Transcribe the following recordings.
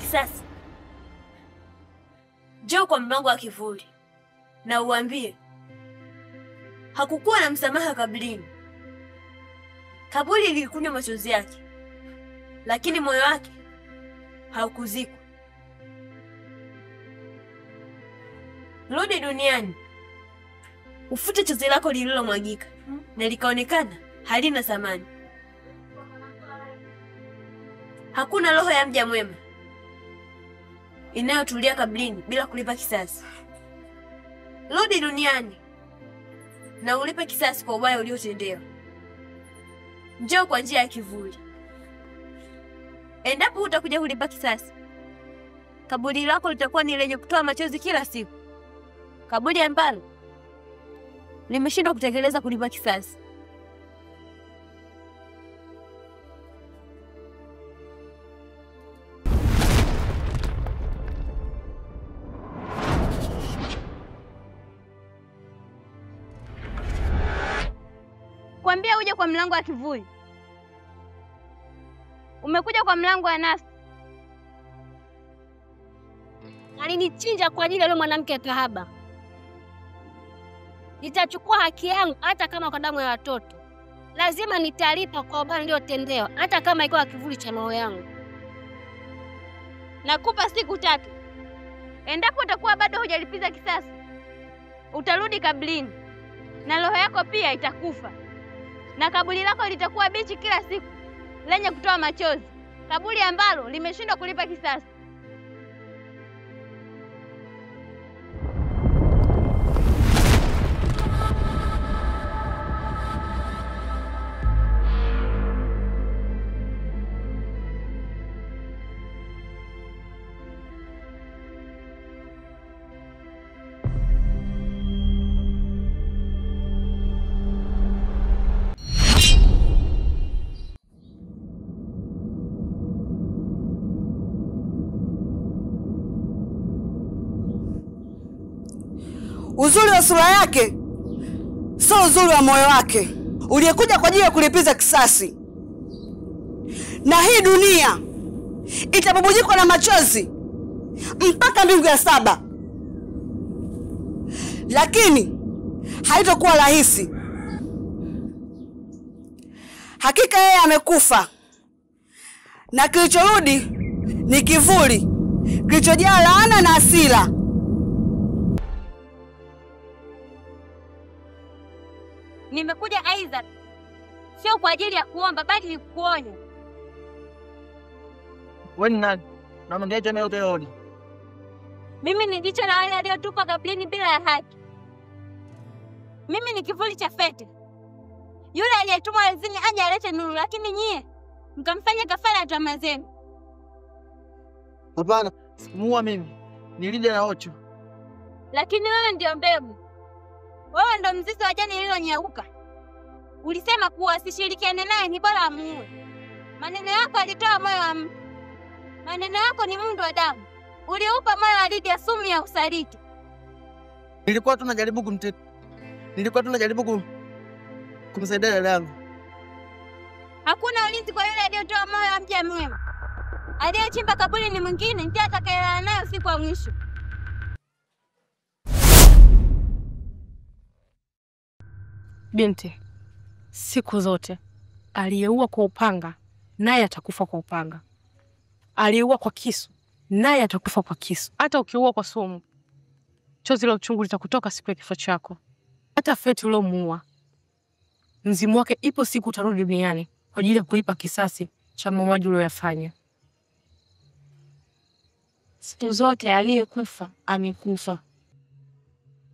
kisasi, njoo kwa mlango wa kivuli na uambie hakukuwa na msamaha kaburini. Kaburi lilikunywa machozi yake, lakini moyo wake haukuzikwa. Rudi duniani, ufute chozi lako lililomwagika na likaonekana halina thamani. Hakuna roho ya mja mwema inayotulia kaburini bila kulipa kisasi. Rudi duniani na ulipe kisasi kwa ubaya uliotendewa. Njoo kwa njia ya kivuli. Endapo utakuja kulipa kisasi, kaburi lako litakuwa ni lenye kutoa machozi kila siku. Kaburi ambalo limeshindwa kutekeleza kulipa kisasi. Kwambia uje kwa mlango wa kivuli. Umekuja kwa mlango wa nafsi. Alinichinja kwa ajili ya yule mwanamke kahaba. Nitachukua haki yangu hata kama kwa damu ya watoto. Lazima nitalipa kwa ubaya niliotendewa hata kama iko kivuli cha roho yangu. Nakupa siku 3. Endapo utakuwa bado hujalipiza kisasi, utarudi kaburini na roho yako pia itakufa. Na kaburi lako litakuwa bichi kila siku, lenye kutoa machozi. Kaburi ambalo limeshindwa kulipa kisasi. Uzuri wa sura yake sio uzuri wa moyo wake uliyekuja kwa ajili ya kulipiza kisasi. Na hii dunia itabubujikwa na machozi mpaka mbingu ya 7. Lakini haitakuwa rahisi. Hakika yeye amekufa. Na kilichorudi ni kivuli kilichojaa laana na hasira. Nimekuja aidha sio kwa ajili ya kuomba bali ni kuonya. Wewe ni nani? Na mngeje na yote hodi. Mimi ni jicho la wale waliotupa kaburini bila ya haki. Mimi ni kivuli cha Fete, yule aliyetumwa ardhini aje alete nuru, lakini nyie mkamfanya kafara ya tamaa zenu. Hapana, muua mimi. Nilinde na Ocho. Lakini wewe ndio mbegu. Wewe ndo mzizi wa jani lililonyauka. Ulisema kuwa asishirikiane naye ni bora amuue. Maneno yako yalitoa moyo wa mtu. Maneno yako ni mundu wa damu. Uliupa moyo wa Lydia sumu ya usaliti. Nilikuwa tunajaribu kumsaidia dada yangu. Hakuna ulinzi kwa yule aliyotoa moyo wa mja mwema. Aliyechimba kaburi ni mwingine, ndiye atakayelala nayo siku ya mwisho. Binti, siku zote aliyeua kwa upanga naye atakufa kwa upanga. Aliyeua kwa kisu naye atakufa kwa kisu. Hata ukiua kwa sumu, chozi la uchungu litakutoka siku ya kifo chako. Hata Fete uliomuua, mzimu wake ipo siku utarudi duniani kwa ajili ya kulipa kisasi cha mauaji uliyofanya. Siku zote aliyekufa amekufa.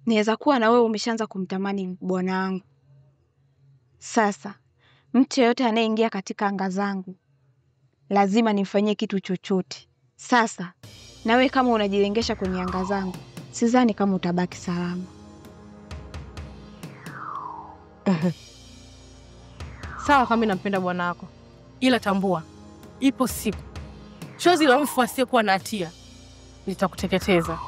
Niweza kuwa na wewe umeshaanza kumtamani bwana wangu. Sasa mtu yeyote anayeingia katika anga zangu lazima nimfanyie kitu chochote. Sasa na wewe kama unajilengesha kwenye anga zangu, sidhani kama utabaki salama. Sawa kama nampenda bwana wako, ila tambua ipo siku chozi la mfu asiyekuwa na hatia litakuteketeza.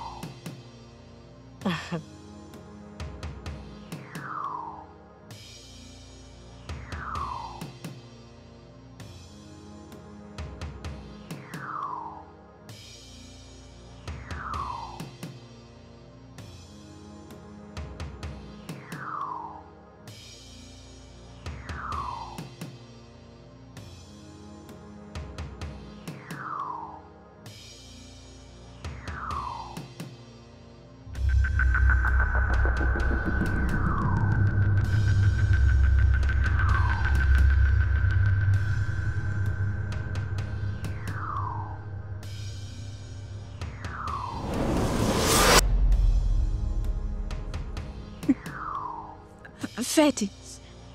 Feti,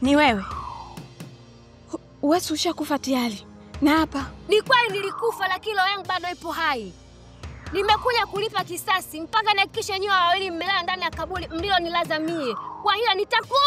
ni wewe? Wewe ushakufa tayari. Na hapa Ni kweli nilikufa, lakini roho yangu bado ipo hai. Nimekuja kulipa kisasi mpaka nihakikishe nyoa wawili mmelala ndani ya kaburi mlilonilaza mie. Kwa hiyo nitakuwa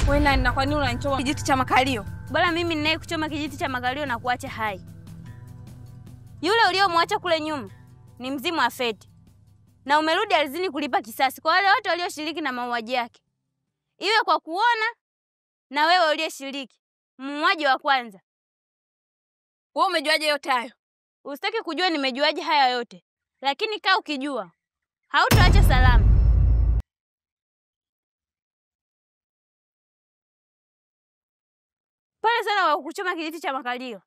wewe na kwa nini unanichoma kijiti cha makalio? Bora mimi ninaye kuchoma kijiti cha magalio na kuacha hai. Yule uliomwacha kule nyuma ni mzimu wa Feti. Na umerudi ardhini kulipa kisasi kwa wale wote walioshiriki na mauaji yake. Iwe kwa kuona na wewe uliyeshiriki, muuaji wa kwanza. Wewe umejuaje yote hayo? Usitaki kujua nimejuaje haya yote. Lakini kaa ukijua, hautaacha salama. Pale sana wa kuchoma kijiti cha makalio.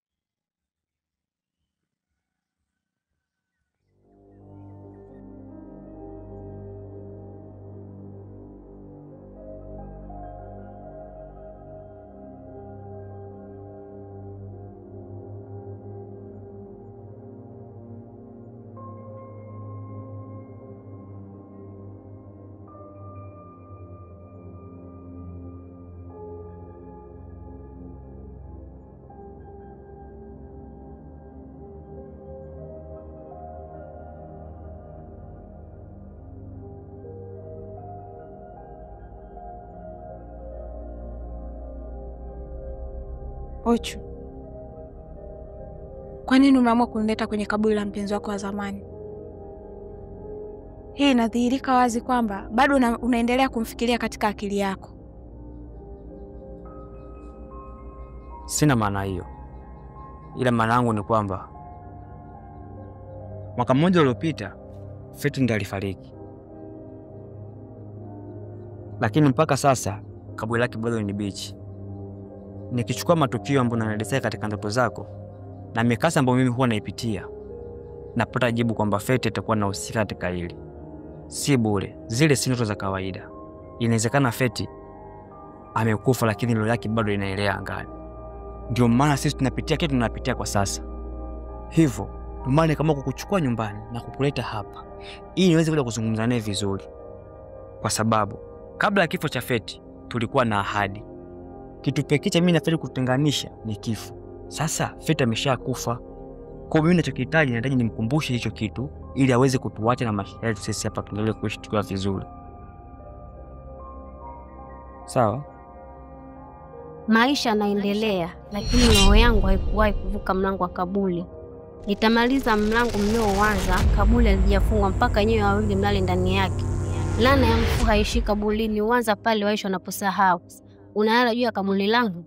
Ochu, kwa nini umeamua kunileta kwenye kaburi la mpenzi wako wa zamani? Hii inadhihirika wazi kwamba bado unaendelea kumfikiria katika akili yako. Sina maana hiyo. Ila maana yangu ni kwamba mwaka mmoja uliopita Feti ndiye alifariki. Lakini mpaka sasa kaburi lake bado ni bichi. Nikichukua matukio ambayo unanielezea katika ndoto zako na mikasa ambayo mimi huwa naipitia, napata jibu kwamba Feti atakuwa anahusika katika hili. Si bure, zile si ndoto za kawaida. Inawezekana Feti amekufa lakini roho yake bado inaelea angani. Ndio maana sisi tunapitia kitu tunapitia kwa sasa. Hivyo, maana kama kukuchukua nyumbani na kukuleta hapa ili niweze kuja kuzungumza naye vizuri. Kwa sababu kabla ya kifo cha Feti tulikuwa na ahadi. Kitu pekee cha mimi na Feti kutenganisha ni kifo. Sasa Feti ameshakufa. Kwa hiyo mimi ninachokihitaji nataka nimkumbushe hicho kitu ili aweze kutuacha na maisha yetu sisi hapa tuendelee kuishi tukiwa vizuri. Sawa? maisha yanaendelea, lakini roho yangu haikuwahi kuvuka mlango wa kaburi. Nitamaliza mlango mlioanza, kaburi halijafungwa mpaka yenyewe wawili mlale ndani yake. Laana ya mfu haishi kaburini, huanza pale waishi wanaposahau. Unalala juu ya kaburi langu.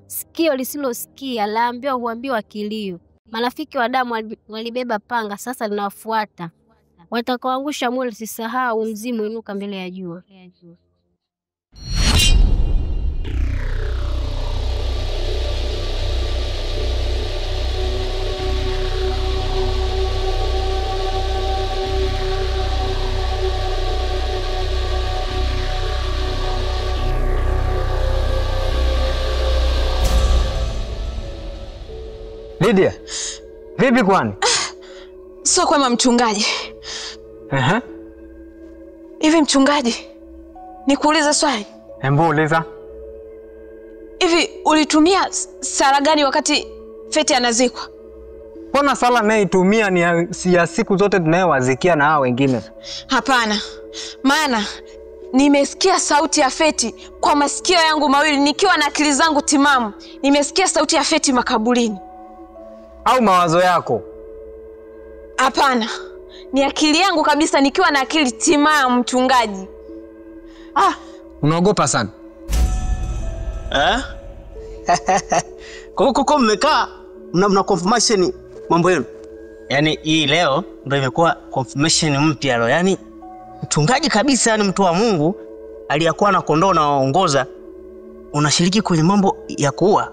Sikio lisilosikia laambiwa huambiwa kilio. Marafiki wa damu walibeba panga, sasa linawafuata. Watakaoangusha moyo usisahau, mzimu inuka mbele ya jua. Lydia, vipi kwani? Sio kwema mchungaji. Hivi mchungaji, nikuulize swali. Hebu uliza. Hivi ulitumia sala gani wakati Feti anazikwa? Mbona sala naitumia ni ya siku zote tunayowazikia na hao wengine? Hapana. Maana nimesikia sauti ya Feti kwa masikio yangu mawili nikiwa na akili zangu timamu. Nimesikia sauti ya Feti makaburini. Au mawazo yako? Hapana. Ni akili yangu kabisa nikiwa na akili timamu mchungaji. Unaogopa sana. Kwa mmekaa mna confirmation mambo yenu. Yaani hii leo ndio imekuwa confirmation mpya leo. Yaani mchungaji kabisa, yani mtu wa Mungu aliyakuwa na kondoo na waongoza, unashiriki kwenye mambo ya kuua.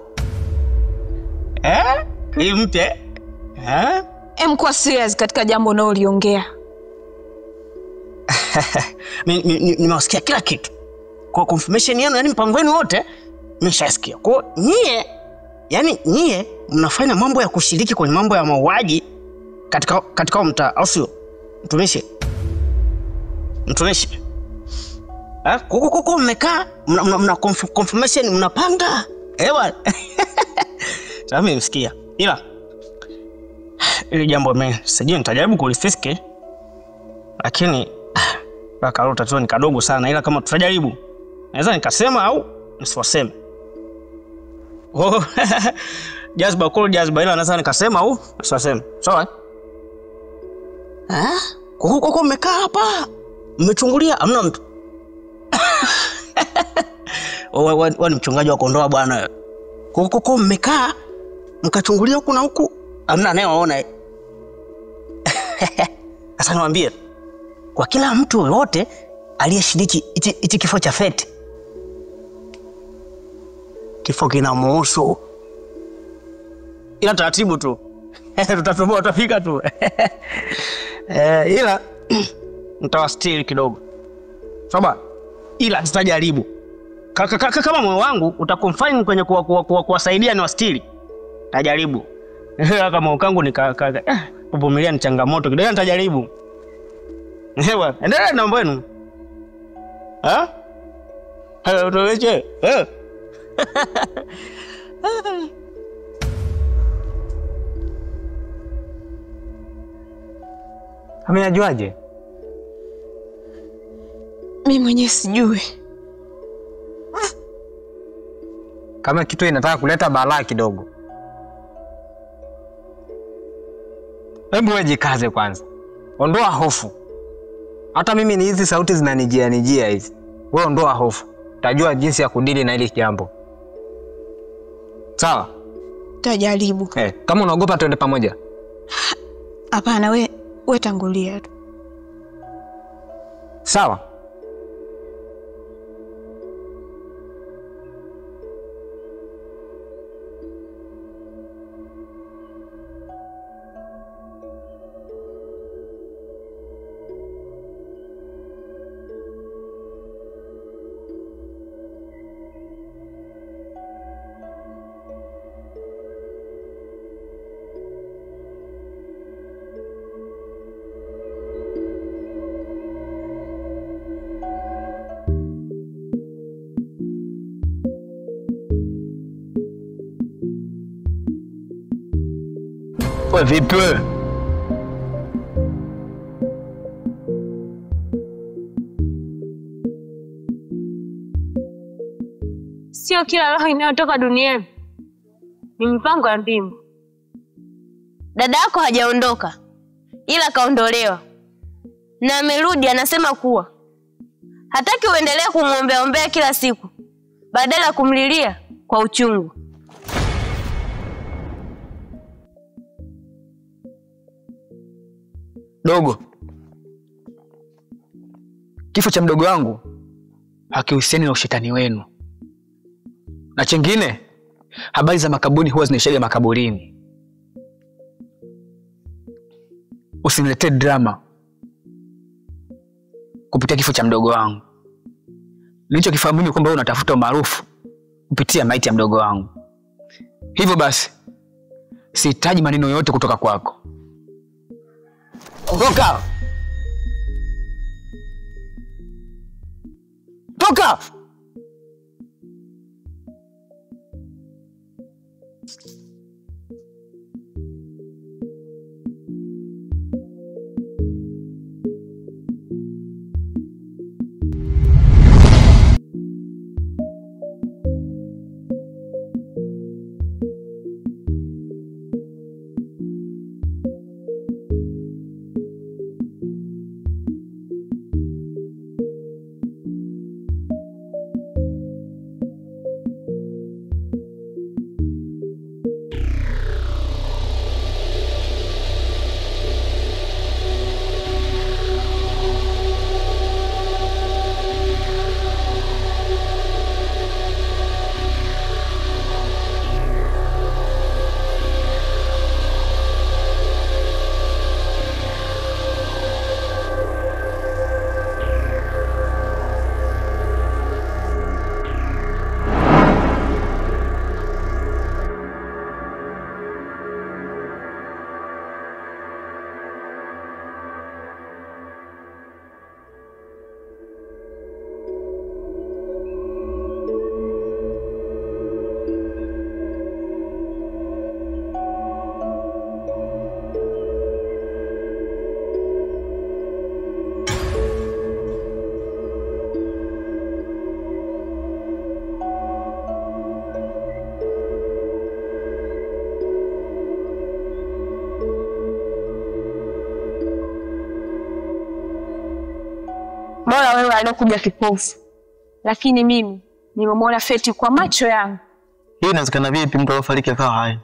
Hii mpya. Kwa serious katika jambo unaloliongea. Nimewasikia kila kitu. Kwa confirmation yenu, yani mpango wenu wote nimeshasikia. Kwa nyie mnafanya mambo ya kushiriki kwenye mambo ya mauaji katika mtaa, au sio? Mtumishi. Kuko mmekaa mna confirmation mnapanga. Ewa. Sasa nimesikia. Ila ile jambo mimi sijui nitajaribu kulifiske. Lakini baka tatizo ni kadogo sana, ila kama tutajaribu naweza nikasema au nisiwaseme. Jazba ila naweza nikasema au nisiwaseme. Sawa? Kuko mmekaa hapa mmechungulia hamna mtu. Wewe ni mchungaji wa kondoo bwana. Kuko mmekaa mkachungulia huku na huku hamna anayewaona. Sasa niwaambie, kwa kila mtu yote aliyeshiriki hichi kifo cha Feti, kifo kinamuhusu. Ila taratibu tu. Tutafika tu. Ila nitawastiri kidogo. Sawa? Ila sitajaribu. Kama moyo wangu utakonfine kwenye kuwasaidia ni wastiri, tajaribu. Kama moyo wangu ni kuvumilia ni changamoto kidogo, nitajaribu. Hewa, endelea na mambo yenu. Tuweche. Ameajuaje? Mimi mwenyewe sijui. Kama kitu inataka kuleta balaa kidogo. Hebu wewe jikaze kwanza. Ondoa hofu. Hata mimi ni hizi sauti zinanijia hizi. Wewe ondoa hofu. Utajua jinsi ya kudili na hili jambo. Sawa? Tajaribu. Kama unaogopa tuende pamoja. Hapana, wewe tangulia tu. Sawa? Vipi? Sio kila roho inayotoka duniani ni mipango ya mbingu. Dada yako hajaondoka, ila kaondolewa. Na amerudi anasema kuwa hataki uendelee kumwombea kila siku, badala ya kumlilia kwa uchungu. Dogo, kifo cha mdogo wangu hakihusiani na ushetani wenu. Na chengine, habari za makaburi huwa zinaishaga makaburini. Usiniletee drama kupitia kifo cha mdogo wangu. Nilichokifahamu ni kwamba wewe unatafuta umaarufu kupitia maiti ya mdogo wangu. Hivyo basi, sihitaji maneno yote kutoka kwako. Toka! Toka! aliyekuja kipofu, lakini mimi nimemwona Feti kwa macho yangu. Hii inawezekana vipi mtu aliyefariki akawa hai?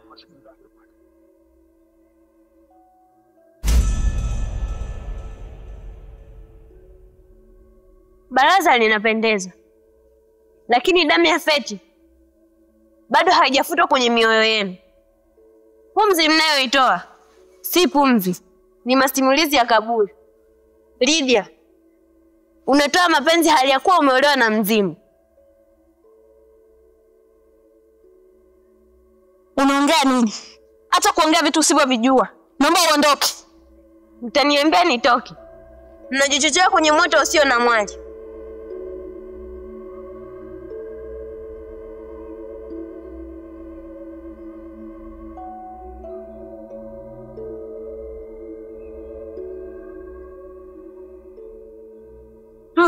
Baraza linapendeza, lakini damu ya Feti bado haijafutwa kwenye mioyo yenu. Pumzi mnayoitoa si pumzi, ni masimulizi ya kaburi. Lydia, unatoa mapenzi hali ya kuwa umeolewa na mzimu. Unaongea nini? Hata kuongea vitu usivyovijua. Naomba uondoke. Mtaniambia nitoke? Mnajichochea kwenye moto usio na mwali.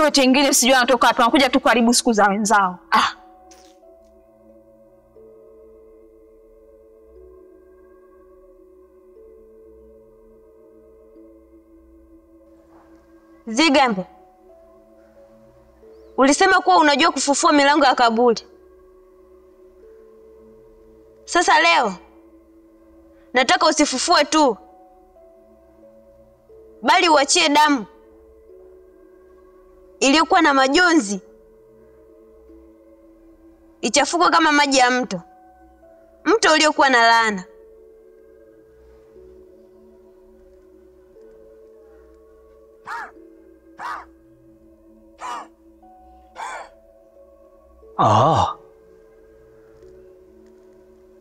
Wote wengine sijui anatoka hapa, anakuja tu karibu siku za wenzao. Zigambe, ulisema kuwa unajua kufufua milango ya kaburi. Sasa leo nataka usifufue tu, bali uachie damu iliyokuwa na majonzi ichafuka kama maji ya mto, mto uliokuwa na laana.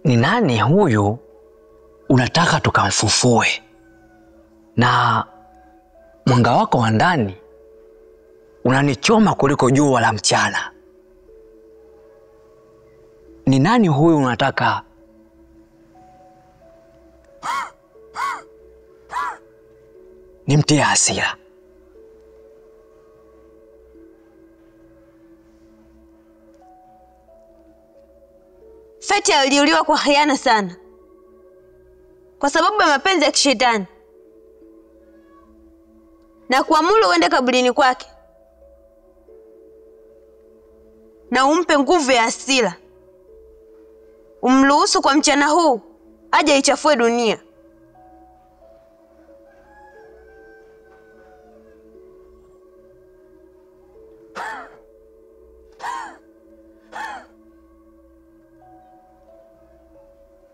Ni nani huyu unataka tukamfufue? Na mwanga wako wa ndani unanichoma kuliko jua la mchana. Ni nani huyu unataka? Nimtie hasira. Feti aliuliwa kwa khiana sana, kwa sababu ya mapenzi ya kishetani, na kuamuru uende kaburini kwake na umpe nguvu ya hasira, umruhusu kwa mchana huu aje ichafue dunia.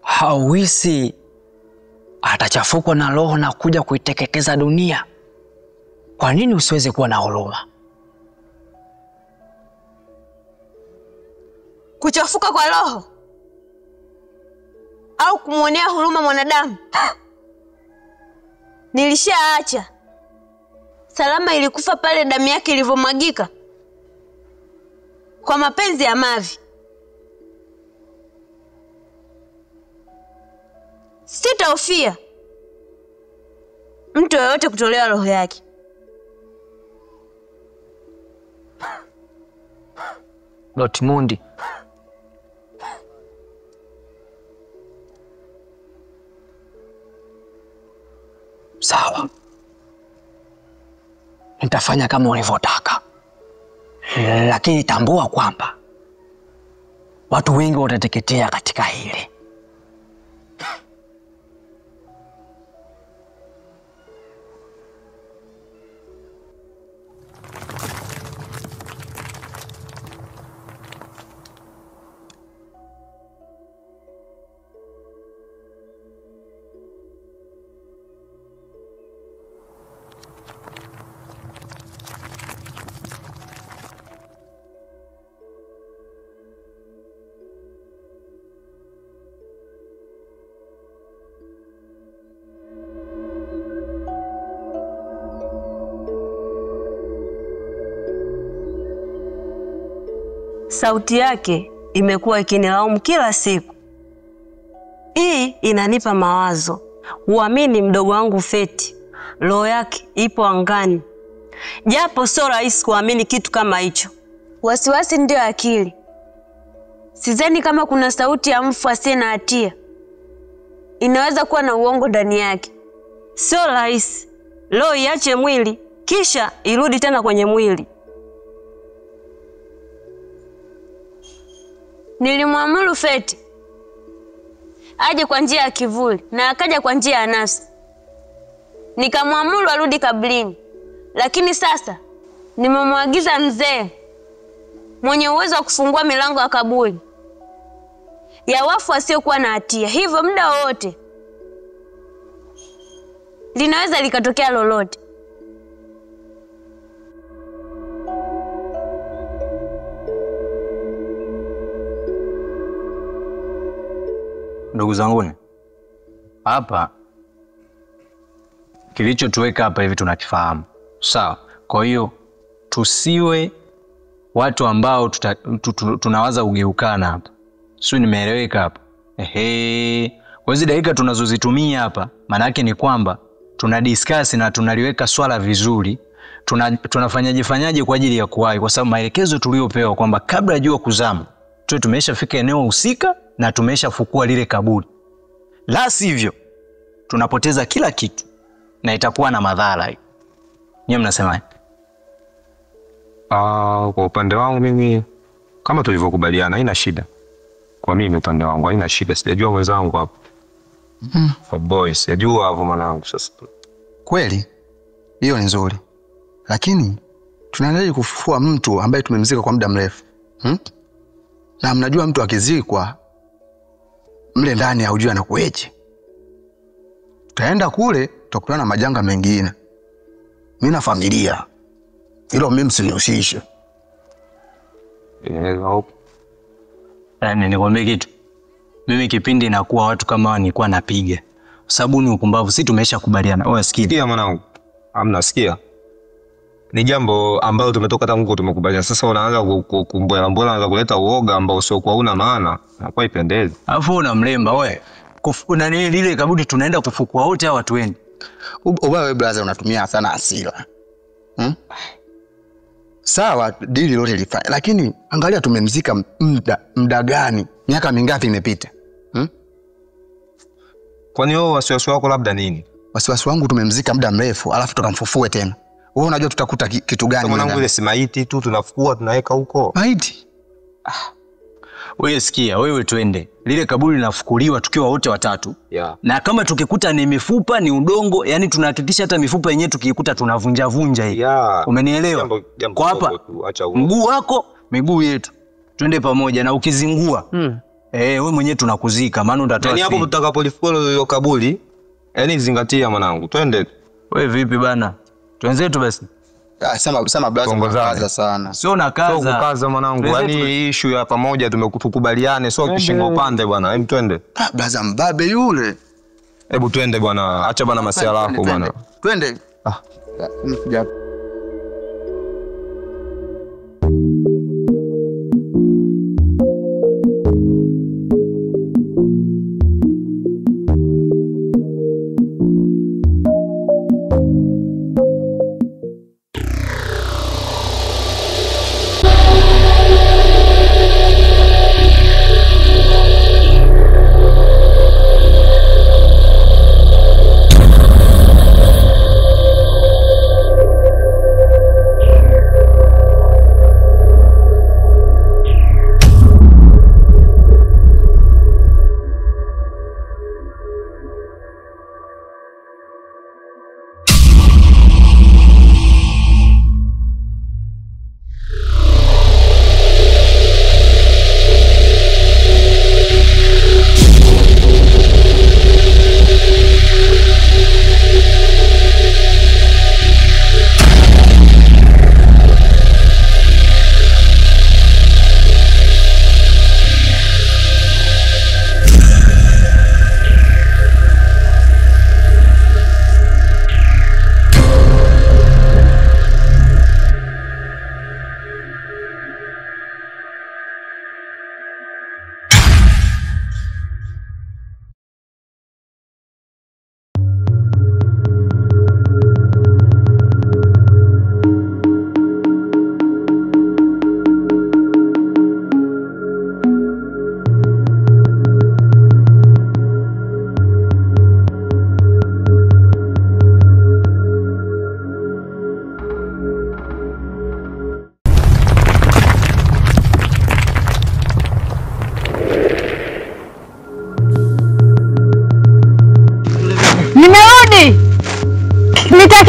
Hauhisi atachafukwa na roho na kuja kuiteketeza dunia? Kwa nini usiweze kuwa na huruma? Kuchafuka kwa roho au kumwonea huruma mwanadamu? Nilishaacha. Salama ilikufa pale damu yake ilivyomwagika kwa mapenzi ya mavi. Sitahofia mtu yoyote kutolewa roho yake. Lotmundi, sawa, nitafanya kama ulivyotaka, lakini tambua kwamba watu wengi watateketea katika hili. Sauti yake imekuwa ikinilaumu kila siku. Hii inanipa mawazo. Uamini mdogo wangu Feti, roho yake ipo angani. Japo sio rahisi kuamini kitu kama hicho. Wasiwasi ndio akili. Sidhani kama kuna sauti ya mfu asiye na hatia inaweza kuwa na uongo ndani yake. Sio rahisi roho iache mwili kisha irudi tena kwenye mwili. Nilimwamuru Feti aje kwa njia ya kivuli na akaja kwa njia ya nafsi. Nikamwamuru arudi kaburini. Lakini sasa nimemwagiza mzee mwenye uwezo wa kufungua milango ya kaburi ya wafu wasiokuwa na hatia. Hivyo muda wote linaweza likatokea lolote. Ndugu zangu, hapa kilichotuweka hapa hivi tunakifahamu. Sawa. Kwa hiyo tusiwe watu ambao tunawaza ugeukana hapa. Sio, nimeeleweka hapa? Kwa hizo dakika tunazozitumia hapa, maana yake ni kwamba tuna discuss na tunaliweka swala vizuri. Tunafanyaje kwa ajili ya kuwahi, kwa sababu maelekezo tuliopewa kwamba kabla jua kuzama tuwe tumeshafika eneo husika na tumeshafukua lile kaburi. La sivyo tunapoteza kila kitu na itakuwa na madhara hiyo. Nyinyi mnasemaje? Kwa upande wangu mimi kama tulivyokubaliana haina shida. Kwa mimi upande wangu haina shida. Sijajua wenzangu hapo. For boys, sijajua hapo mwanangu sasa. Kweli hiyo ni nzuri. Lakini tunaendelea kufufua mtu ambaye tumemzika kwa muda mrefu. Na mnajua mtu akizikwa mle ndani haujui anakueje. Taenda kule tutakutana na majanga mengine. Mimi na familia. Hilo mimi msinihusishe. Nikwambie kitu. Mimi kipindi nakuwa watu kama wao nilikuwa napiga. Sababu ni ukumbavu, si tumeshakubaliana. Wewe sikia mwanangu. Hamna sikia. Ni jambo ambalo tumetoka tangu tumekubaliana. Sasa unaanza kumbola unaanza kuleta uoga ambao sio kwa una maana. Hapo ipendezi. Alafu una mlemba wewe. Kuna nini lile kaburi tunaenda kufukua wote hao watu wenu. Wewe brother unatumia sana hasira. Sawa, dili lote lifanya. Lakini angalia tumemzika muda gani? Miaka mingapi imepita? Kwani wewe wasiwasi wako labda nini? Wasiwasi wangu tumemzika muda mrefu, alafu tukamfufue tena. Wewe unajua tutakuta kitu gani? Mwanangu ile si maiti tu tunafukua tunaweka huko. Maiti? Wewe sikia, wewe twende. Lile kaburi linafukuliwa tukiwa wote watatu. Na kama tukikuta ni mifupa, ni udongo, yani tunahakikisha hata mifupa yenyewe tukikuta tunavunja hii. Umenielewa? Kwa hapa mguu wako, miguu yetu. Twende pamoja na ukizingua. Wewe mwenyewe tunakuzika, maana utatoa. Yani hapo tutakapolifukua ile kaburi, yani zingatia mwanangu. Twende. Wewe vipi bana? Twenzetu basi. Sema brother kaza sana. Sio na kaza. Sio kaza mwanangu. Yaani issue ya pamoja tumekubaliane, sio kishingo upande bwana. Hebu twende. Brother mbabe yule. Hebu twende bwana. Acha bana masiala yako bwana. Twende.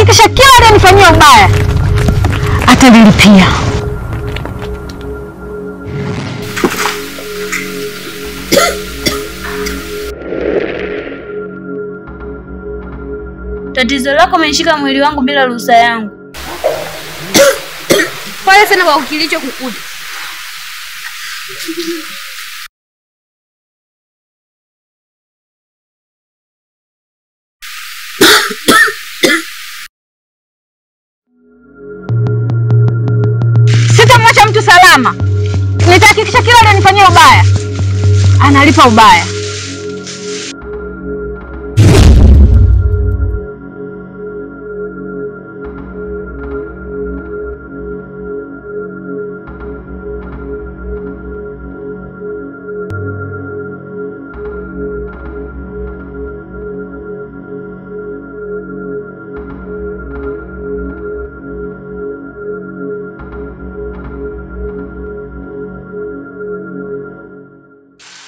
nitahakikisha kila aliyenifanyia ubaya atanilipia. Tatizo lako umenishika mwili wangu bila ruhusa yangu. Pole sana kwa kilicho kukuta. Sitamwacha mtu salama. Nitahakikisha kila aliyenifanyia ubaya analipa ubaya.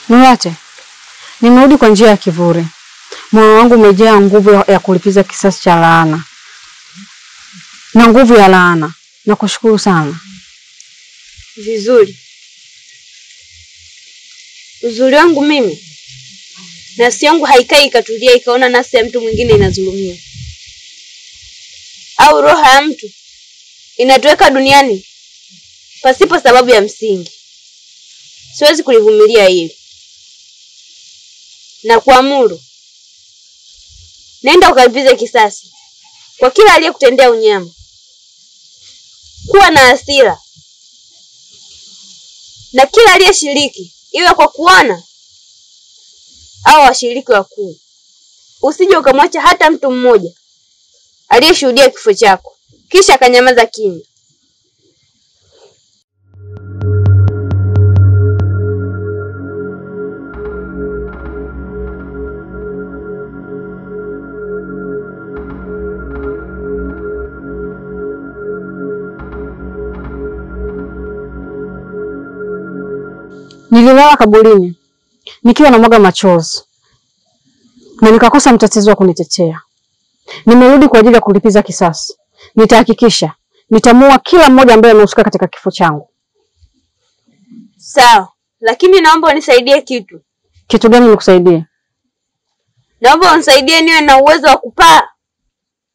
Niwache. Nimerudi kwa njia ya kivuli. Moyo wangu umejaa nguvu ya kulipiza kisasi cha laana. Na nguvu ya laana. Nakushukuru sana. Vizuri. Uzuri wangu mimi. Nafsi yangu haikai ikatulia ikaona nafsi ya mtu mwingine inadhulumiwa. Au roho ya mtu inatuweka duniani pasipo sababu ya msingi. Siwezi kulivumilia hili. Na kuamuru, nenda ukalipize kisasi kwa kila aliyekutendea unyama. Kuwa na hasira na kila aliyeshiriki, iwe kwa kuona au washiriki wakuu. Usije ukamwacha hata mtu mmoja aliyeshuhudia kifo chako kisha akanyamaza kimya. Nililala kaburini nikiwa na mwaga machozi na nikakosa mtetezi wa kunitetea. Nimerudi kwa ajili ya kulipiza kisasi. Nitahakikisha nitamua kila mmoja ambaye amehusika katika kifo changu. Sawa, lakini naomba unisaidie kitu. Kitu gani nikusaidie? Naomba unisaidie niwe na uwezo wa kupaa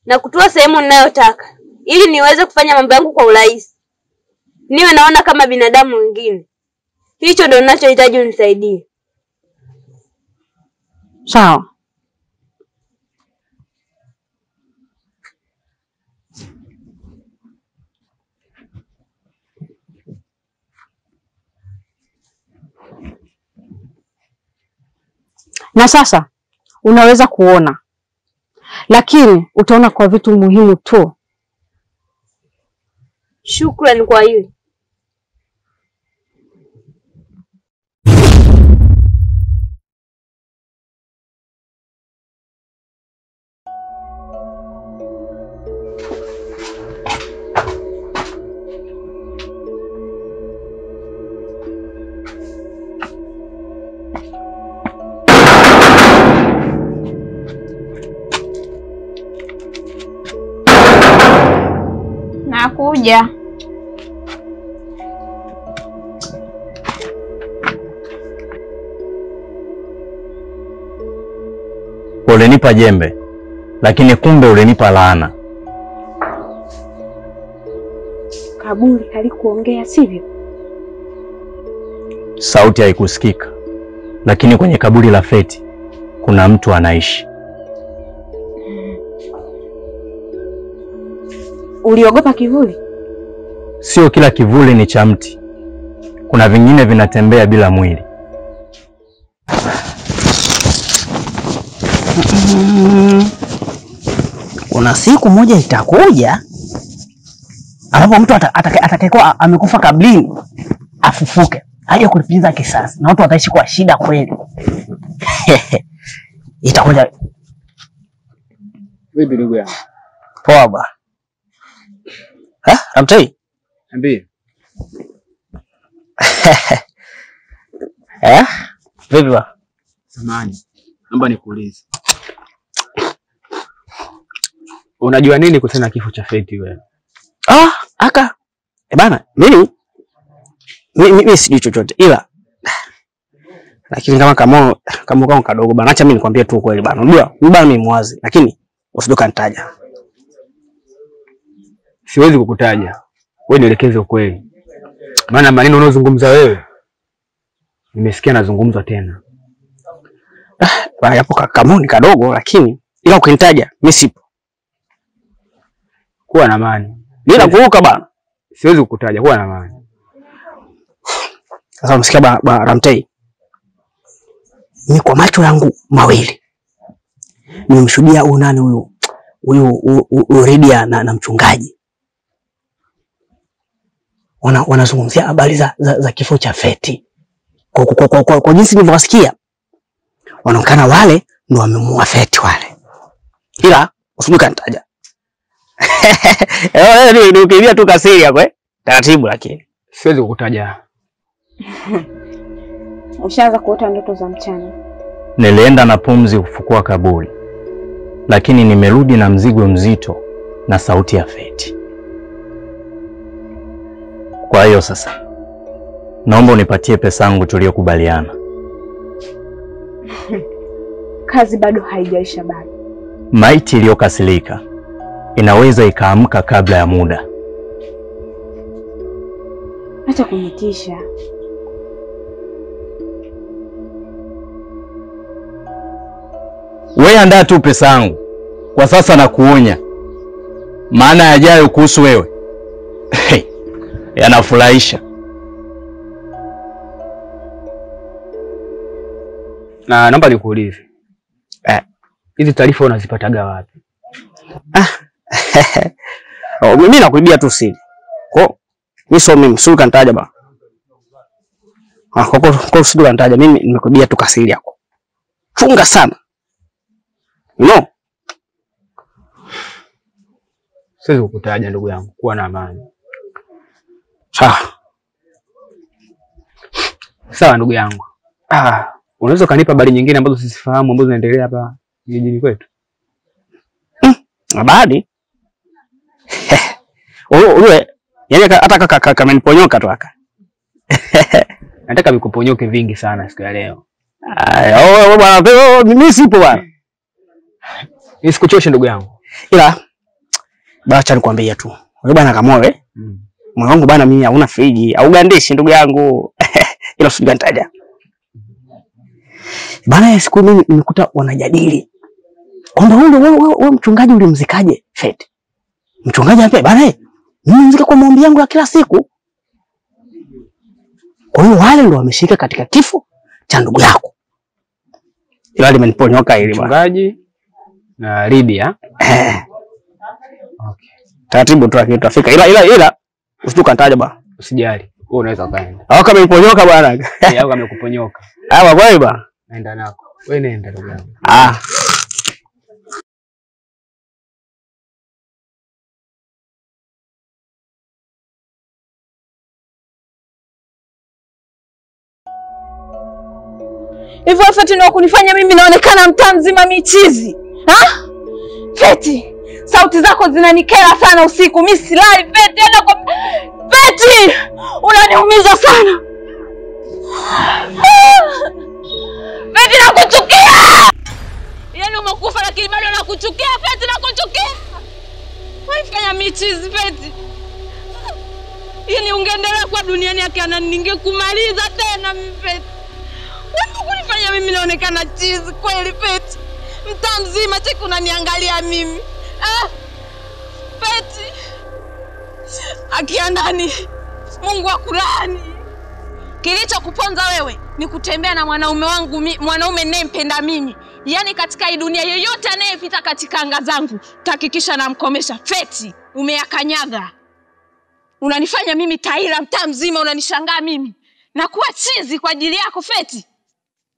na kutua sehemu ninayotaka ili niweze kufanya mambo yangu kwa urahisi. Niwe naona kama binadamu wengine. Hicho ndio ninachohitaji unisaidie. Sawa. Na sasa unaweza kuona. Lakini utaona kwa vitu muhimu tu. Shukrani kwa hili. Nakuja. Ulinipa jembe, lakini kumbe ulinipa laana. Kaburi halikuongea, sivyo? Sauti haikusikika, lakini kwenye kaburi la Feti kuna mtu anaishi. Uliogopa kivuli? Sio kila kivuli ni cha mti. Kuna vingine vinatembea bila mwili. Kuna siku moja itakuja ambapo mtu atakayekuwa amekufa kablini afufuke aje kulipiza kisasi na watu wataishi kwa shida kweli. Itakuja. Vipi ndugu yangu? Poa bwana. Ramtei? Niambie. Vipi bwana? Samahani. Naomba nikuulize. Unajua nini kuhusiana na kifo cha Feti wewe? Aka. Bana, mimi sijui chochote ila lakini kama kadogo bana, acha mimi nikwambie tu kweli bana. Unajua, bana mimi mwazi, lakini usidoka nitaja. Siwezi kukutaja. Wewe nielekeze ukweli. Maana maneno unayozungumza wewe nimesikia nazungumzwa tena. Bana hapo kama ni kadogo lakini ila ukinitaja mimi sipo. Kuwa na amani. Bila kuruka bana. Siwezi kukutaja, kuwa na amani. Sasa msikia bana Ramtei. Mimi kwa macho yangu mawili nimemshuhudia huyu nani huyu Redia na mchungaji wanazungumzia habari za kifo cha Feti. Kwa jinsi nilivyosikia wanaonekana wale ndio wamemuua Feti wale. Ila usibuka nitaja. Ni ukibia tu kasiri hapo taratibu, lakini siwezi kukutaja. Ushaanza kuota ndoto za mchana. Nilienda na pumzi kufukua kaburi, lakini nimerudi na mzigo mzito na sauti ya Feti. Kwa hiyo sasa naomba unipatie pesa yangu tuliyokubaliana. Kazi bado haijaisha bado. Maiti iliyokasirika inaweza ikaamka kabla ya muda. Acha kunitisha. Wewe andaa tu pesa yangu. Kwa sasa na kuonya. Maana yajayo kuhusu wewe yanafurahisha. Na naomba nikuulize. Hizi taarifa unazipataga wapi? Mimi nakuibia tu siri. Mimi msuka nitaja ba. Kwa usiduka nitaja, mimi nimekuibia tu kasiri yako. Chunga sana. No. Siwezi kukutaja ndugu yangu, kuwa na amani. Sawa ndugu yangu. Unaweza kanipa habari nyingine ambazo sisifahamu ambazo zinaendelea hapa jijini kwetu? Habari? Wewe, yani hata kama niponyoka tu aka. Nataka nikuponyoke vingi sana siku ya leo. Bwana, mimi sipo bwana. Nisikuchoshe ndugu yangu. Ila acha nikwambie tu. Wewe bwana kama wewe. Moyo wangu bwana mimi hauna friji, au gandishi ndugu yangu. Ila usijua nitaja. Bwana siku mimi nimekuta wanajadili kwamba wewe mchungaji ulimzikaje Feti. Mchungaji hapa bwana mimi mzika kwa maombi yangu ya kila siku. Kwa hiyo wale ndio wameshika katika kifo cha ndugu yako. Ila limeniponyoka hili bwana. Mchungaji na Lydia. Okay. Taratibu tu tutafika. Ila usituka nitaja bwana. Usijali. Wewe unaweza kaenda. Au kama niponyoka bwana. Au kama kuponyoka. Kwa kweli bwana. Naenda nako. Wewe nenda ndugu yangu. Hivyo Feti ndio kunifanya mimi naonekana mtaa mzima michizi. Feti, sauti zako zinanikera sana usiku. Mimi silali Feti, Feti, unaniumiza sana. Feti nakuchukia. Yaani umekufa lakini bado nakuchukia Feti, nakuchukia. Waifanya michizi Feti. Yaani ungeendelea kwa duniani akiana ningekumaliza tena mimi Feti. Wewe kunifanya mimi naonekana chizi kweli Feti. Mtaa mzima cheki unaniangalia mimi. Feti. Akiandani. Mungu akulaani. Kilichokuponza wewe ni kutembea na mwanaume wangu, mwanaume ninayempenda mimi. Yaani katika hii dunia yeyote anayepita katika anga zangu, tahakikisha namkomesha. Feti, umeyakanyaga. Unanifanya mimi taila mtaa mzima, unanishangaa mimi. Na kuwa chizi kwa ajili yako Feti.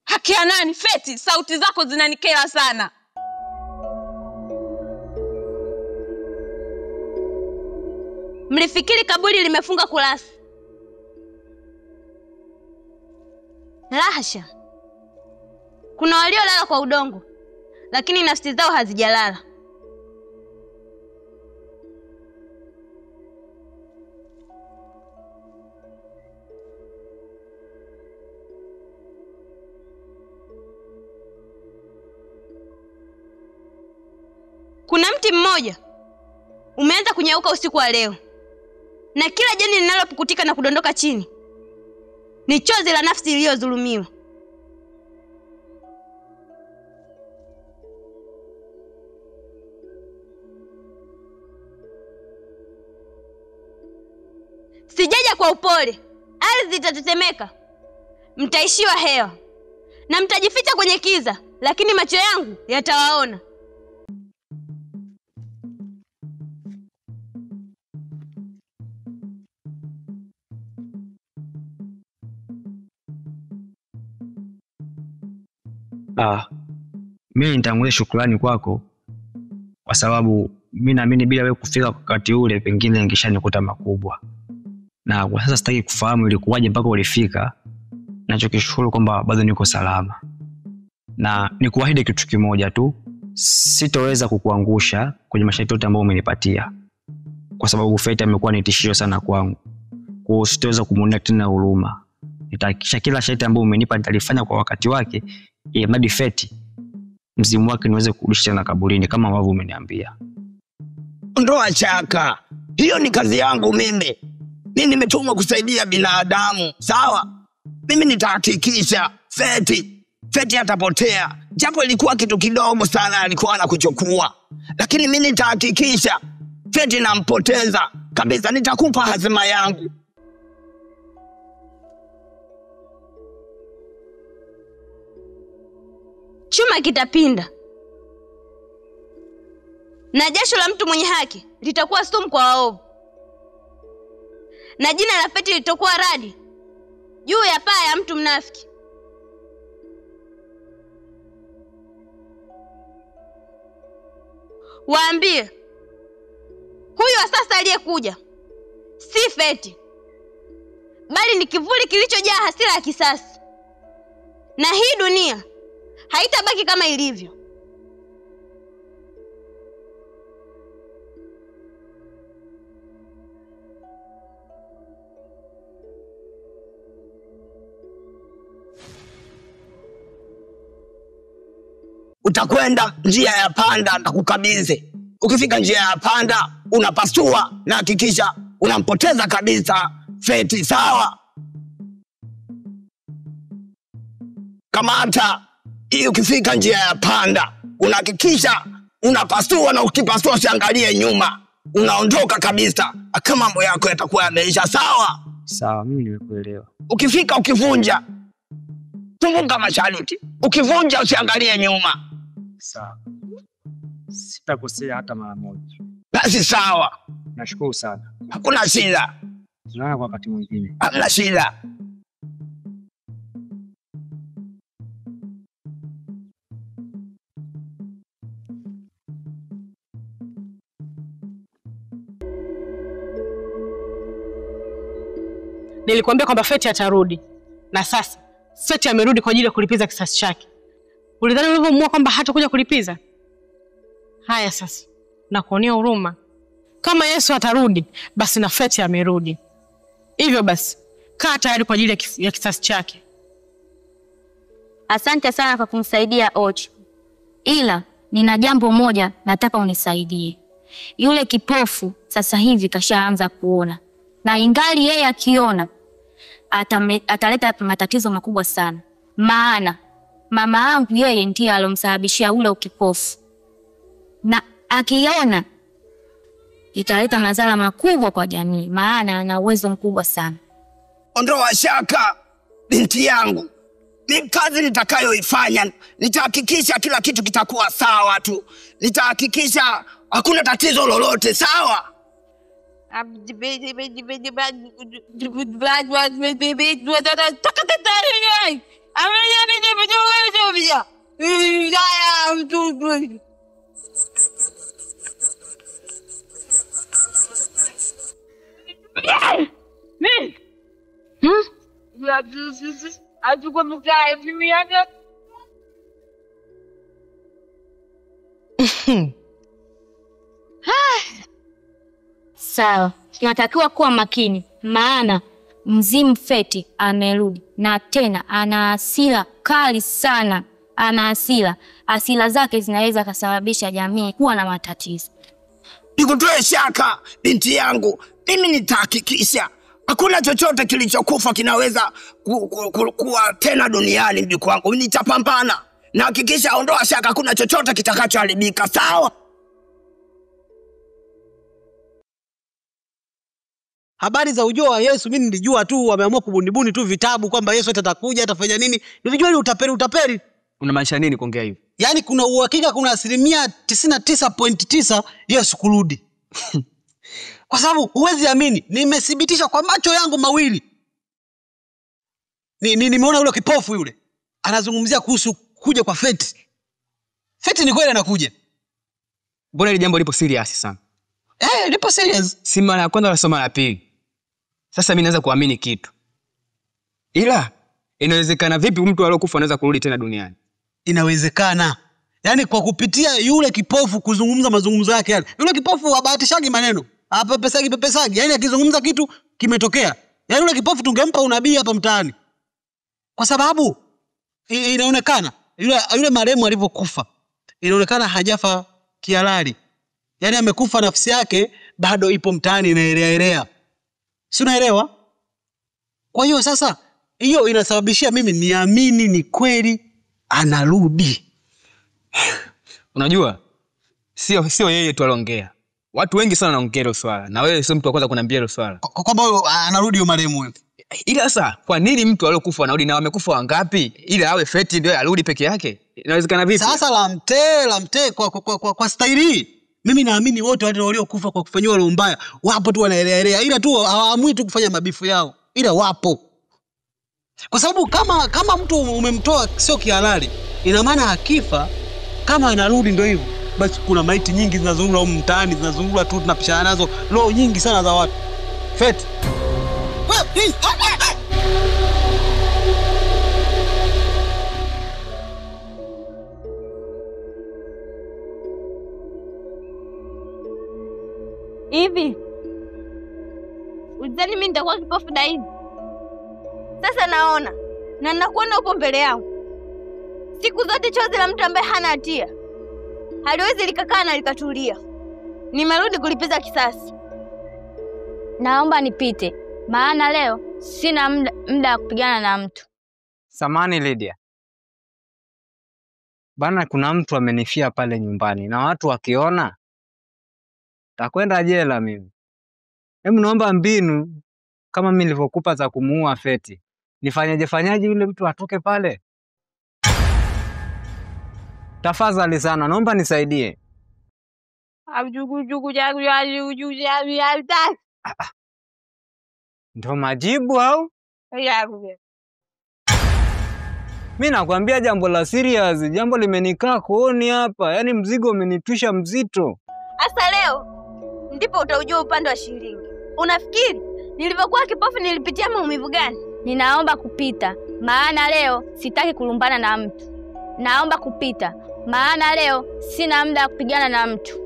Haki ya nani Feti? Sauti zako zinanikera sana. Mlifikiri kaburi limefunga kurasa? Lahasha. Kuna waliolala kwa udongo, lakini nafsi zao hazijalala. Kuna mti mmoja umeanza kunyauka usiku wa leo, na kila jani linalopukutika na kudondoka chini ni chozi la nafsi iliyodhulumiwa. Sijaja kwa upole, ardhi itatetemeka, mtaishiwa hewa na mtajificha kwenye kiza, lakini macho yangu yatawaona. Mimi nitangulia shukrani kwako kwa sababu mimi naamini bila wewe kufika wakati ule pengine ingeshanikuta makubwa. Na kwa sasa sitaki kufahamu ilikuwaje mpaka ulifika. Nachokishukuru kwamba bado niko salama. Na nikuahidi kitu kimoja tu, sitoweza kukuangusha kwenye masharti yote ambayo umenipatia. Kwa sababu Fate amekuwa ni tishio sana kwangu. Kwa hiyo sitoweza kumuonea tena huruma. Nitahakikisha kila sharti ambayo umenipa nitalifanya kwa wakati wake, ili mradi Fate mzimu wake niweze kurudisha na kaburini kama ambavyo umeniambia. Ondoa shaka. Hiyo ni kazi yangu mimi. Mimi nimetumwa kusaidia binadamu, sawa? Mimi nitahakikisha Fate atapotea. Japo ilikuwa kitu kidogo sana alikuwa anakuchukua. Lakini mimi nitahakikisha Fate nampoteza kabisa, nitakupa hazima yangu. Chuma kitapinda na jasho la mtu mwenye haki litakuwa sumu kwa waovu, na jina la Fate litakuwa radi juu ya paa ya mtu mnafiki. Waambie huyu wa sasa aliyekuja si Fate, bali ni kivuli kilichojaa hasira ya kisasi, na hii dunia haitabaki kama ilivyo. Utakwenda njia ya panda na kukabidhi. Ukifika njia ya panda unapasua na hakikisha unampoteza kabisa Fate, sawa? Kamata hii. Ukifika njia ya panda unahakikisha unapasua, na ukipasua usiangalie nyuma, unaondoka kabisa. Kama mambo yako yatakuwa yameisha, sawa? Sawa, mimi nimekuelewa. Ukifika ukivunja, tumunga masharti. Ukivunja usiangalie nyuma. Sawa. Sitakosea hata mara moja. Basi sawa. Nashukuru sana. Hakuna shida. Tunaona kwa wakati mwingine. Hamna shida. Nilikwambia kwamba Fate atarudi. Na sasa Fate amerudi kwa ajili ya kulipiza kisasi chake. Ulidhani ulivyomuua kwamba hatakuja kulipiza? Haya sasa, nakuonea huruma. Kama Yesu atarudi, basi na Fate amerudi. Hivyo basi, kaa tayari kwa ajili ya kisasi chake. Asante sana kwa kumsaidia Ochi. Ila nina jambo moja nataka unisaidie. Yule kipofu sasa hivi kashaanza kuona. Na ingali yeye akiona ataleta matatizo makubwa sana. Maana mama yangu yeye ndiye alomsababishia ule ukipofu. Na akiona italeta madhara makubwa kwa jamii, maana ana uwezo mkubwa sana. Ondoa shaka binti yangu. Ni kazi nitakayoifanya. Nitahakikisha kila kitu kitakuwa sawa tu. Nitahakikisha hakuna tatizo lolote, sawa? Sawa, tunatakiwa kuwa makini, maana mzimu Fate amerudi na tena ana hasira kali sana. ana hasira. Hasira zake zinaweza kusababisha jamii kuwa na matatizo. Nikutoe shaka binti yangu, mimi nitahakikisha hakuna chochote kilichokufa kinaweza kuwa tena duniani mjukuu wangu. Nitapambana na hakikisha, ondoa shaka, hakuna chochote kitakachoharibika, sawa? Habari za ujio wa Yesu mimi nilijua tu wameamua kubunibuni tu vitabu kwamba Yesu atakuja atafanya nini. Nilijua ni utapeli. Unamaanisha nini kuongea hivyo? Yaani kuna uhakika, kuna 99.9 Yesu kurudi. Kwa sababu huwezi amini, nimethibitisha kwa macho yangu mawili. Nimeona yule kipofu yule anazungumzia kuhusu kuja kwa Feti. Feti ni kweli anakuja. Mbona ile jambo lipo serious sana? Lipo serious. Si mara ya kwanza wala mara ya pili. Sasa mimi naweza kuamini kitu. Ila inawezekana vipi mtu aliyokufa anaweza kurudi tena duniani? Inawezekana. Yaani kwa kupitia yule kipofu kuzungumza mazungumzo yake yale. Yule kipofu habahatishagi maneno. Pepesagi. Yaani akizungumza kitu kimetokea. Yaani yule kipofu tungempa unabii hapa mtaani. Kwa sababu inaonekana yule marehemu alivyokufa, inaonekana hajafa kihalali. Yaani amekufa, nafsi yake bado ipo mtaani inaelea. Si unaelewa? Kwa hiyo sasa hiyo inasababishia mimi niamini ni kweli anarudi. Unajua? Sio yeye tu aliongea. Watu wengi sana wanaongea hilo swala. Na wewe sio mtu wa kwanza kuniambia hilo swala. Kwamba anarudi yule marehemu wewe. Ila sasa kwa nini mtu aliyokufa anarudi na wamekufa wangapi? Ili awe Feti ndio arudi peke yake? Inawezekana vipi? Sasa la mtee kwa staili. Mimi naamini wote wale waliokufa kwa kufanywa roho mbaya wapo tu wanaelea. Ila tu hawaamui tu kufanya mabifu yao. Ila wapo. Kwa sababu kama mtu umemtoa sio kihalali, ina maana akifa kama anarudi ndio hivyo. Basi kuna maiti nyingi zinazurura huko mtaani, zinazurura tu tunapishana nazo, roho nyingi sana za watu. Feti. Hivi ulizani mimi nitakuwa kipofu daima? Sasa naona na nakuona upo mbele yangu. Siku zote chozi la mtu ambaye hana hatia haliwezi likakaa na likatulia. Nimerudi kulipiza kisasi. Naomba nipite, maana leo sina muda wa kupigana na mtu. Samani Lydia. Bana, kuna mtu amenifia pale nyumbani na watu wakiona takwenda jela mimi. Hebu naomba mbinu kama mimi nilivyokupa za kumuua Feti. Fanyaje yule mtu atoke pale? Tafadhali sana, naomba nisaidie. Ndio majibu au? Mimi nakwambia jambo la serious, jambo limenikaa kooni hapa. Yaani mzigo umenitwisha mzito. Asa leo ndipo utaujua upande wa shilingi. Unafikiri nilivyokuwa kipofu nilipitia maumivu gani? Ninaomba kupita, maana leo sitaki kulumbana na mtu. Naomba kupita, maana leo sina muda wa kupigana na mtu.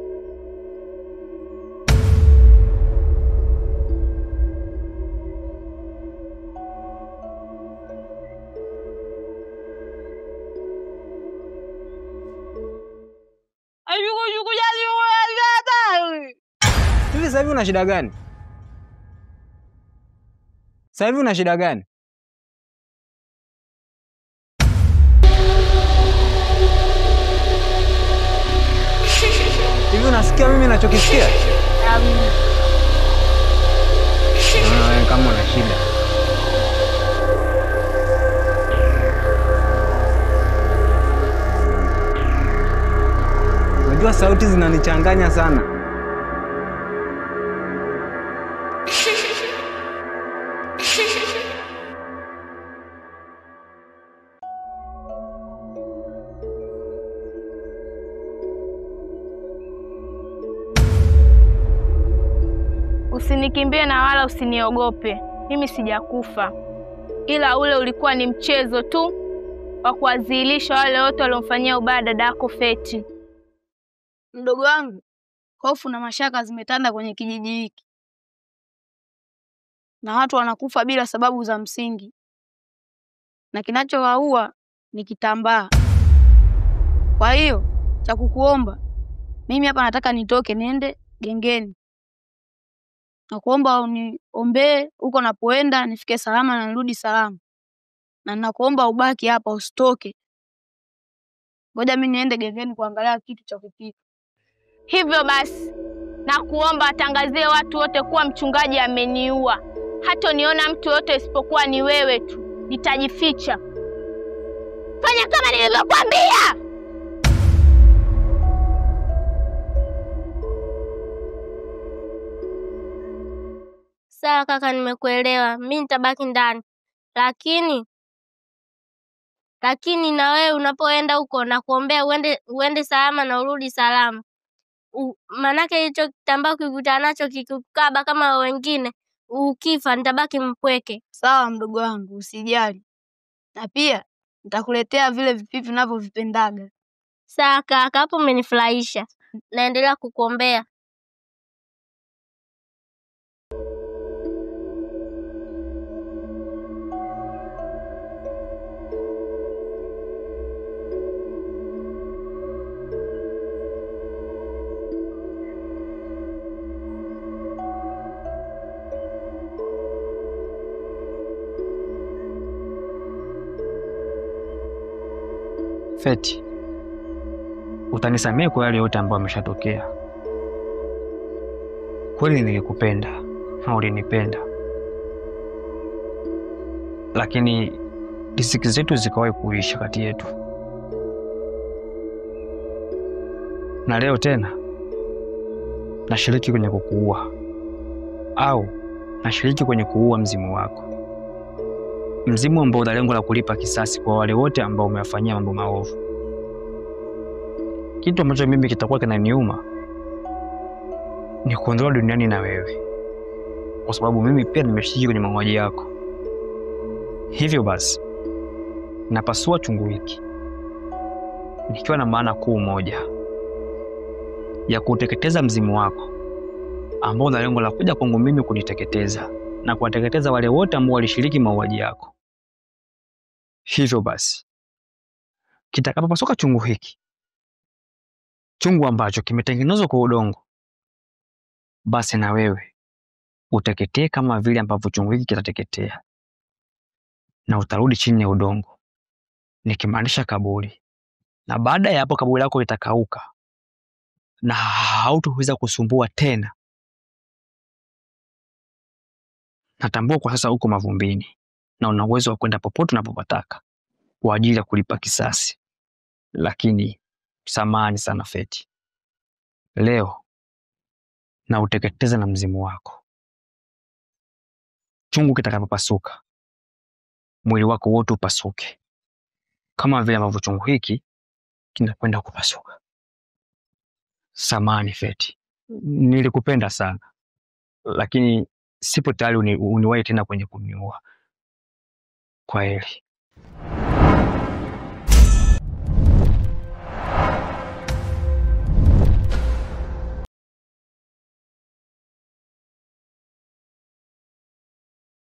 Hivi sasa hivi una shida gani? Sasa hivi una shida gani? Hivi unasikia mimi ninachokisikia? Wewe kama una shida. Unajua sauti zinanichanganya sana. Usinikimbie na wala usiniogope. Mimi sijakufa. Ila ule ulikuwa ni mchezo tu wa kuadhilisha wale wote waliomfanyia ubaya dadako Feti. Mdogo wangu, hofu na mashaka zimetanda kwenye kijiji hiki. Na watu wanakufa bila sababu za msingi. Na kinachowaua ni kitambaa. Kwa hiyo cha kukuomba mimi hapa, nataka nitoke niende gengeni. Nakuomba uniombee huko napoenda nifike salama na nirudi salama. Na nakuomba ubaki hapa usitoke. Ngoja mimi niende gengeni kuangalia kitu cha kupika. Hivyo basi, nakuomba atangazie watu wote kuwa mchungaji ameniua. Hata niona mtu yote isipokuwa ni wewe tu. Nitajificha. Fanya kama nilivyokuambia. Sawa kaka, nimekuelewa. Mimi nitabaki ndani. Lakini na wewe unapoenda huko na kuombea uende salama na urudi salama. Manake hicho kitambaa ukikutana nacho kikukaba kama wengine, ukifa nitabaki mpweke. Sawa mdogo wangu, usijali. Na pia nitakuletea vile vipipi ninavyovipendaga. Sawa kaka, hapo umenifurahisha. Naendelea kukuombea. Feti, utanisamehe kwa yale yote ambayo yameshatokea. Kweli nilikupenda na ulinipenda, lakini riziki zetu zikawahi kuisha kati yetu, na leo tena nashiriki kwenye kukuua, au nashiriki kwenye kuua mzimu wako, mzimu ambao una lengo la kulipa kisasi kwa wale wote ambao umewafanyia mambo maovu. Kitu ambacho mimi kitakuwa kinaniuma ni kuondoka duniani na wewe, kwa sababu mimi pia nimeshiriki kwenye mauaji yako. Hivyo basi napasua chungu hiki nikiwa na maana kuu moja ya kuteketeza mzimu wako ambao una lengo la kuja kwangu mimi kuniteketeza na kuwateketeza wale wote ambao walishiriki mauaji yako. Hivyo basi kitakapopasuka chungu hiki, chungu ambacho kimetengenezwa kwa udongo, basi na wewe uteketee kama vile ambavyo chungu hiki kitateketea, na utarudi chini ya udongo, nikimaanisha kaburi. Na baada ya hapo kaburi lako litakauka na hautoweza kusumbua tena. Natambua kwa sasa uko mavumbini na una uwezo wa kwenda popote unapopataka kwa ajili ya kulipa kisasi, lakini samahani sana Feti, leo na uteketeza na mzimu wako. Chungu kitakapopasuka, mwili wako wote upasuke kama vile ambavyo chungu hiki kinakwenda kupasuka. Samahani Feti, nilikupenda sana, lakini sipo tayari uniwahi tena kwenye kuniua. Kwaheri.